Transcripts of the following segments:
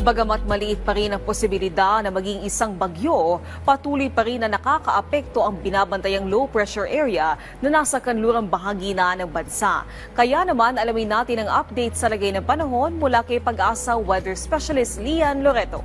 Bagamat maliit pa rin ang posibilidad na maging isang bagyo, patuloy pa rin na nakakaapekto ang binabantayang low pressure area na nasa kanlurang bahagi na ng bansa. Kaya naman alamin natin ang update sa lagay ng panahon mula kay Pag-asa Weather Specialist Lian Loreto.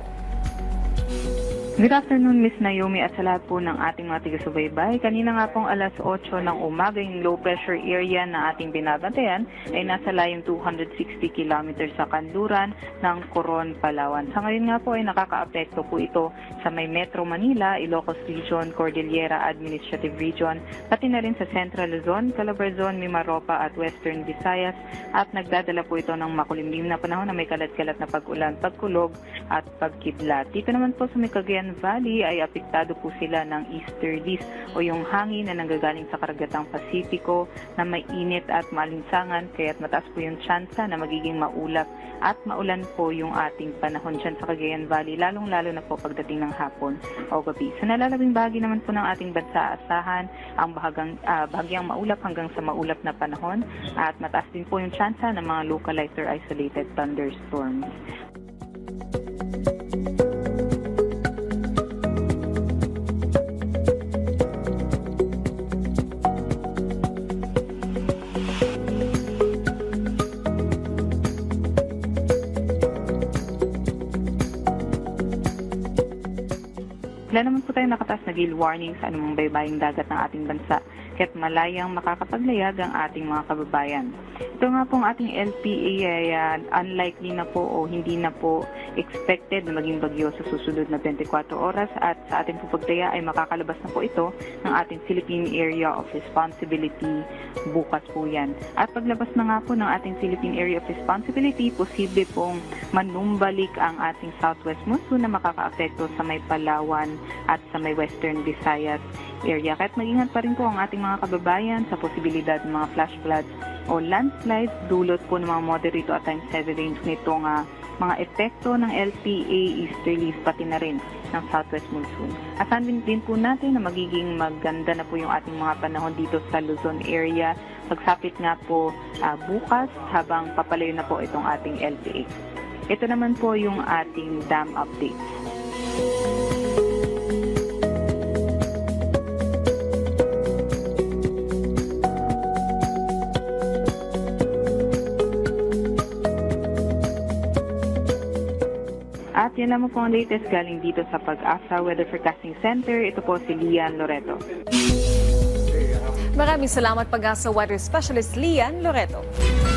Good afternoon, Miss Naomi, at sa lahat po ng ating mga taga-subaybay. Kanina nga pong alas 8 ng umaga, yung low pressure area na ating binabantayan ay nasa layong 260 kilometers sa kanluran ng Coron, Palawan. Sa ngayon nga po ay nakakaapekto po ito sa may Metro Manila, Ilocos Region, Cordillera Administrative Region, pati na rin sa Central Luzon, Calabarzon, Mimaropa at Western Visayas, at nagdadala po ito ng makulimlim na panahon na may kalat-kalat na pag-ulan, pagkulog at pagkidlat. Dito naman po sa may Cagayan Valley ay apektado po sila ng easterlies o yung hangin na nanggagaling sa karagatang Pasipiko na may init at malinsangan, kaya't mataas po yung tsansa na magiging maulap at maulan po yung ating panahon dyan sa Cagayan Valley, lalong-lalo na po pagdating ng hapon o gabi. Sa nalalabing bahagi naman po ng ating bansa, asahan ang bahagyang maulap hanggang sa maulap na panahon at mataas din po yung tsansa ng mga localized or isolated thunderstorms. Wala naman po tayo nakataas na gale warning sa anumang baybaying dagat ng ating bansa, kaya't malayang makakapaglayag ang ating mga kababayan. Ito nga pong ating LPA ay unlikely na po o hindi na po expected na maging bagyo sa susunod na 24 oras at sa ating pupagtaya ay makakalabas na po ito ng ating Philippine Area of Responsibility bukas po yan. At paglabas na nga po ng ating Philippine Area of Responsibility, posible pong manumbalik ang ating southwest monsoon na makakaapekto sa may Palawan at sa may Western Visayas area. Kahit mag-ingat pa rin po ang ating mga kababayan sa posibilidad ng mga flash floods o landslides, dulot po ng mga moderate at times heavy rains nitong mga epekto ng LPA easterlies pati na rin ng southwest monsoon. Asahan din po natin na magiging maganda na po yung ating mga panahon dito sa Luzon area. Pagsapit nga po bukas habang papalayo na po itong ating LPA. Ito naman po yung ating dam update. At yan naman po ang latest galing dito sa Pag-asa Weather Forecasting Center. Ito po si Lian Loreto. Maraming salamat Pag-asa Weather Specialist Lian Loreto.